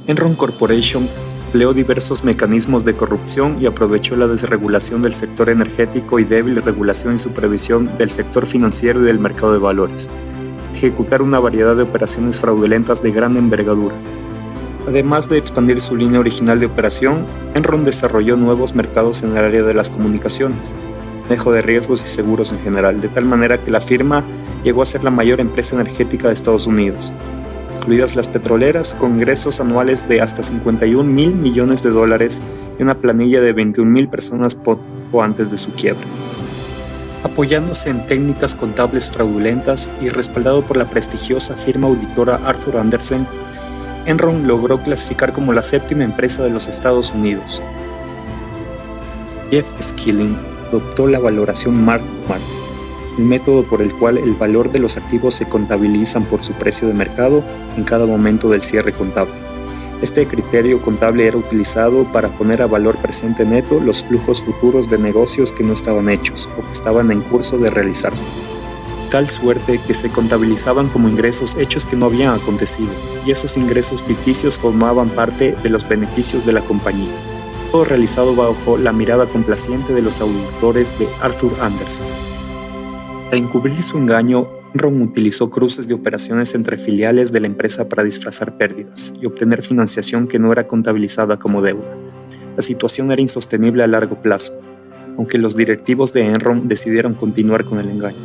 Enron Corporation empleó diversos mecanismos de corrupción y aprovechó la desregulación del sector energético y débil regulación y supervisión del sector financiero y del mercado de valores, ejecutar una variedad de operaciones fraudulentas de gran envergadura. Además de expandir su línea original de operación, Enron desarrolló nuevos mercados en el área de las comunicaciones, manejo de riesgos y seguros en general, de tal manera que la firma llegó a ser la mayor empresa energética de Estados Unidos, incluidas las petroleras, con ingresos anuales de hasta $51,000 millones y una planilla de 21,000 personas poco antes de su quiebra. Apoyándose en técnicas contables fraudulentas y respaldado por la prestigiosa firma auditora Arthur Andersen, Enron logró clasificar como la séptima empresa de los Estados Unidos. Jeff Skilling adoptó la valoración mark-to-market, el método por el cual el valor de los activos se contabilizan por su precio de mercado en cada momento del cierre contable. Este criterio contable era utilizado para poner a valor presente neto los flujos futuros de negocios que no estaban hechos o que estaban en curso de realizarse, tal suerte que se contabilizaban como ingresos hechos que no habían acontecido, y esos ingresos ficticios formaban parte de los beneficios de la compañía. Todo realizado bajo la mirada complaciente de los auditores de Arthur Andersen. Para encubrir su engaño, Enron utilizó cruces de operaciones entre filiales de la empresa para disfrazar pérdidas y obtener financiación que no era contabilizada como deuda. La situación era insostenible a largo plazo, aunque los directivos de Enron decidieron continuar con el engaño.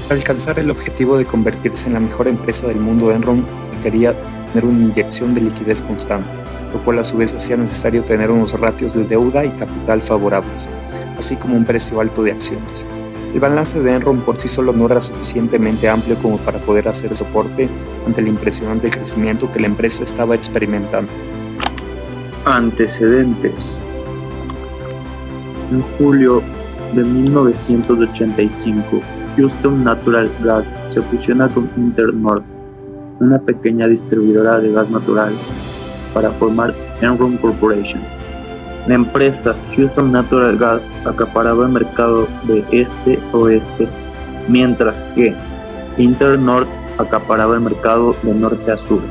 Para alcanzar el objetivo de convertirse en la mejor empresa del mundo, Enron requería tener una inyección de liquidez constante, lo cual a su vez hacía necesario tener unos ratios de deuda y capital favorables, así como un precio alto de acciones. El balance de Enron por sí solo no era suficientemente amplio como para poder hacer soporte ante el impresionante crecimiento que la empresa estaba experimentando. Antecedentes. En julio de 1985, Houston Natural Gas se fusiona con InterNorth, una pequeña distribuidora de gas natural, para formar Enron Corporation. La empresa Houston Natural Gas acaparaba el mercado de este-oeste, mientras que InterNorth acaparaba el mercado de norte a sur,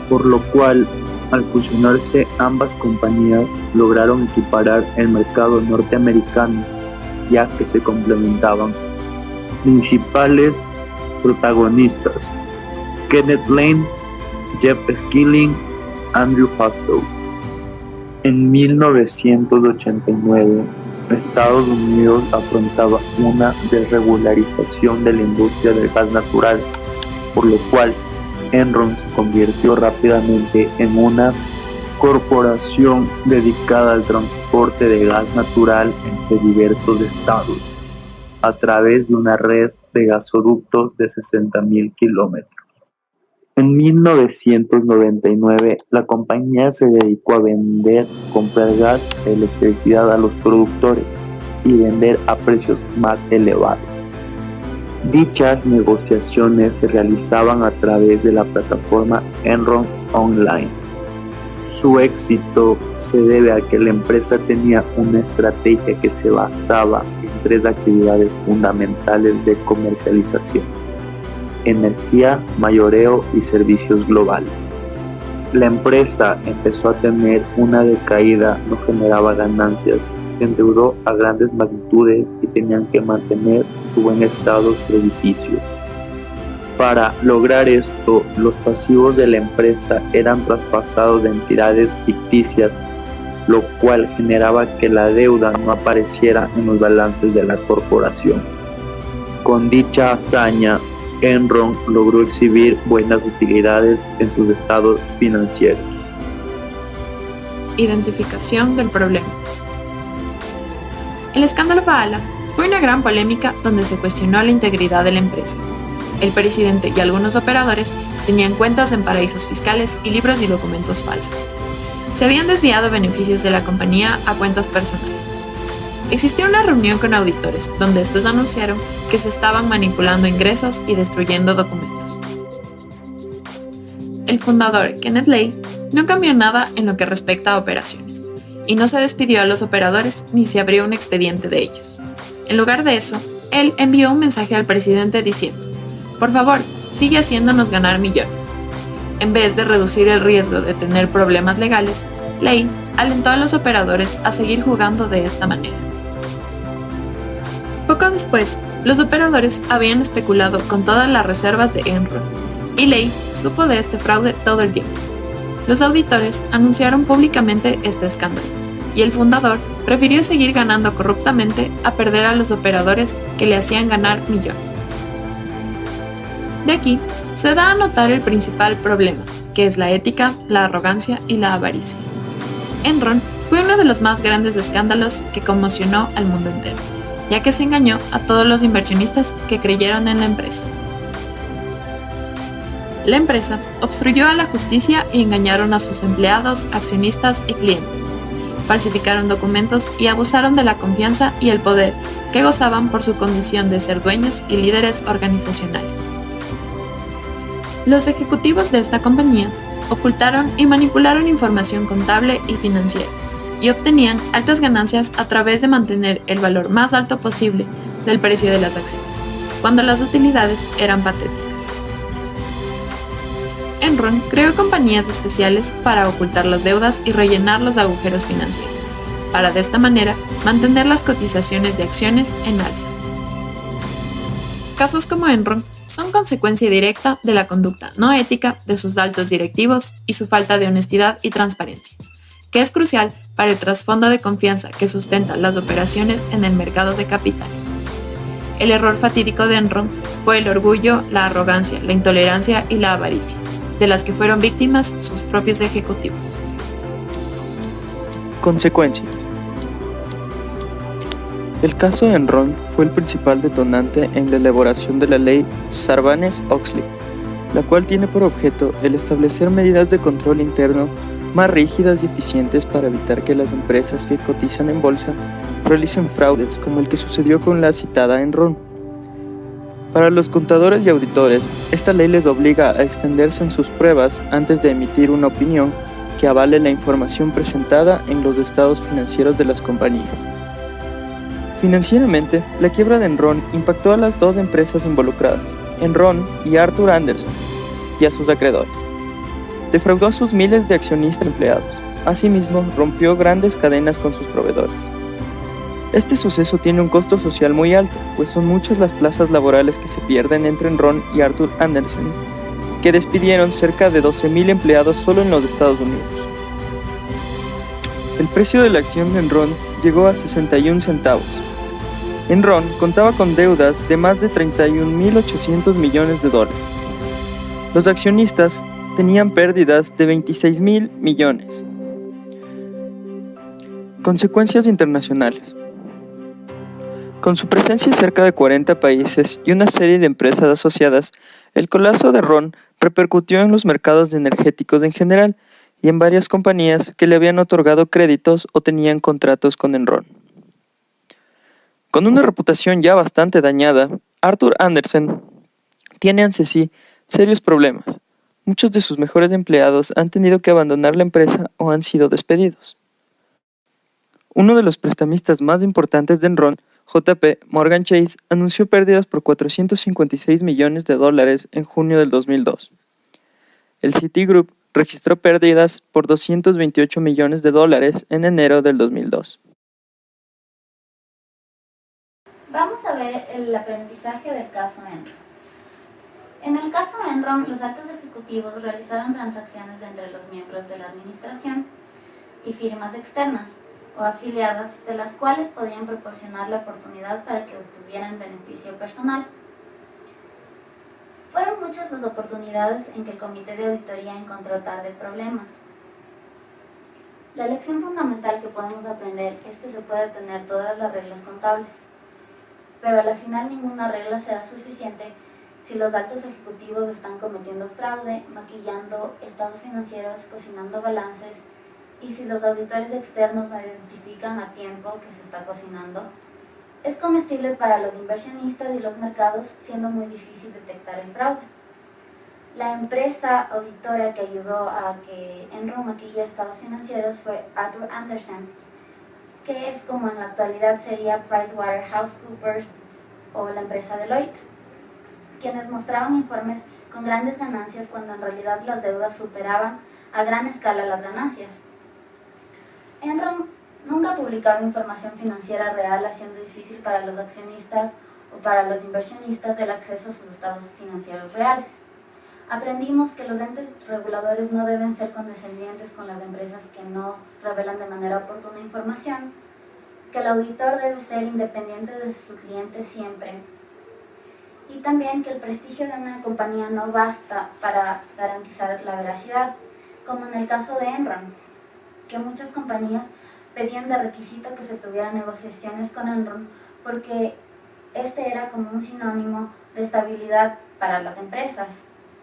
por lo cual, al fusionarse ambas compañías lograron equiparar el mercado norteamericano, ya que se complementaban. Principales protagonistas: Kenneth Lane, Jeff Skilling, Andrew Fastow. En 1989, Estados Unidos afrontaba una desregularización de la industria del gas natural, por lo cual Enron se convirtió rápidamente en una corporación dedicada al transporte de gas natural entre diversos estados, a través de una red de gasoductos de 60,000 kilómetros. En 1999, la compañía se dedicó a comprar gas e electricidad a los productores y vender a precios más elevados. Dichas negociaciones se realizaban a través de la plataforma Enron Online. Su éxito se debe a que la empresa tenía una estrategia que se basaba en 3 actividades fundamentales de comercialización: energía, mayoreo y servicios globales. La empresa empezó a tener una decaída, no generaba ganancias, se endeudó a grandes magnitudes y tenían que mantener su buen estado crediticio. Para lograr esto, los pasivos de la empresa eran traspasados de entidades ficticias, lo cual generaba que la deuda no apareciera en los balances de la corporación. Con dicha hazaña, Enron logró exhibir buenas utilidades en sus estados financieros. Identificación del problema. El escándalo Paala fue una gran polémica donde se cuestionó la integridad de la empresa. El presidente y algunos operadores tenían cuentas en paraísos fiscales y libros y documentos falsos. Se habían desviado beneficios de la compañía a cuentas personales. Existió una reunión con auditores donde estos anunciaron que se estaban manipulando ingresos y destruyendo documentos. El fundador, Kenneth Lane, no cambió nada en lo que respecta a operaciones, y no se despidió a los operadores ni se abrió un expediente de ellos. En lugar de eso, él envió un mensaje al presidente diciendo: por favor, sigue haciéndonos ganar millones. En vez de reducir el riesgo de tener problemas legales, Ley alentó a los operadores a seguir jugando de esta manera. Poco después, los operadores habían especulado con todas las reservas de Enron, y Ley supo de este fraude todo el tiempo. Los auditores anunciaron públicamente este escándalo, y el fundador prefirió seguir ganando corruptamente a perder a los operadores que le hacían ganar millones. De aquí se da a notar el principal problema, que es la ética, la arrogancia y la avaricia. Enron fue uno de los más grandes escándalos que conmocionó al mundo entero, ya que se engañó a todos los inversionistas que creyeron en la empresa. La empresa obstruyó a la justicia y engañaron a sus empleados, accionistas y clientes. Falsificaron documentos y abusaron de la confianza y el poder que gozaban por su condición de ser dueños y líderes organizacionales. Los ejecutivos de esta compañía ocultaron y manipularon información contable y financiera, y obtenían altas ganancias a través de mantener el valor más alto posible del precio de las acciones, cuando las utilidades eran patéticas. Enron creó compañías especiales para ocultar las deudas y rellenar los agujeros financieros, para de esta manera mantener las cotizaciones de acciones en alza. Casos como Enron son consecuencia directa de la conducta no ética de sus altos directivos y su falta de honestidad y transparencia, que es crucial para el trasfondo de confianza que sustenta las operaciones en el mercado de capitales. El error fatídico de Enron fue el orgullo, la arrogancia, la intolerancia y la avaricia, de las que fueron víctimas sus propios ejecutivos. Consecuencias. El caso Enron fue el principal detonante en la elaboración de la ley Sarbanes-Oxley, la cual tiene por objeto el establecer medidas de control interno más rígidas y eficientes para evitar que las empresas que cotizan en bolsa realicen fraudes como el que sucedió con la citada Enron. Para los contadores y auditores, esta ley les obliga a extenderse en sus pruebas antes de emitir una opinión que avale la información presentada en los estados financieros de las compañías. Financieramente, la quiebra de Enron impactó a las dos empresas involucradas, Enron y Arthur Andersen, y a sus acreedores. Defraudó a sus miles de accionistas y empleados. Asimismo, rompió grandes cadenas con sus proveedores. Este suceso tiene un costo social muy alto, pues son muchas las plazas laborales que se pierden entre Enron y Arthur Andersen, que despidieron cerca de 12,000 empleados solo en los Estados Unidos. El precio de la acción de Enron llegó a 61 centavos. Enron contaba con deudas de más de 31.800 millones de dólares. Los accionistas tenían pérdidas de 26,000 millones. Consecuencias internacionales. Con su presencia en cerca de 40 países y una serie de empresas asociadas, el colapso de Enron repercutió en los mercados energéticos en general y en varias compañías que le habían otorgado créditos o tenían contratos con Enron. Con una reputación ya bastante dañada, Arthur Andersen tiene ante sí serios problemas. Muchos de sus mejores empleados han tenido que abandonar la empresa o han sido despedidos. Uno de los prestamistas más importantes de Enron, JP Morgan Chase, anunció pérdidas por 456 millones de dólares en junio del 2002. El Citigroup registró pérdidas por 228 millones de dólares en enero del 2002. Vamos a ver el aprendizaje del caso Enron. En el caso Enron, los altos ejecutivos realizaron transacciones entre los miembros de la administración y firmas externas o afiliadas, de las cuales podían proporcionar la oportunidad para que obtuvieran beneficio personal. Fueron muchas las oportunidades en que el comité de auditoría encontró tarde problemas. La lección fundamental que podemos aprender es que se puede tener todas las reglas contables, pero a la final ninguna regla será suficiente si los altos ejecutivos están cometiendo fraude, maquillando estados financieros, cocinando balances, y si los auditores externos no identifican a tiempo que se está cocinando. Es comestible para los inversionistas y los mercados, siendo muy difícil detectar el fraude. La empresa auditora que ayudó a que Enron maquille estados financieros fue Arthur Andersen, que es como en la actualidad sería PricewaterhouseCoopers o la empresa Deloitte, quienes mostraban informes con grandes ganancias cuando en realidad las deudas superaban a gran escala las ganancias. Enron nunca publicaba información financiera real, haciendo difícil para los accionistas o para los inversionistas el acceso a sus estados financieros reales. Aprendimos que los entes reguladores no deben ser condescendientes con las empresas que no revelan de manera oportuna información, que el auditor debe ser independiente de su cliente siempre, y también que el prestigio de una compañía no basta para garantizar la veracidad, como en el caso de Enron, que muchas compañías pedían de requisito que se tuvieran negociaciones con Enron porque este era como un sinónimo de estabilidad para las empresas.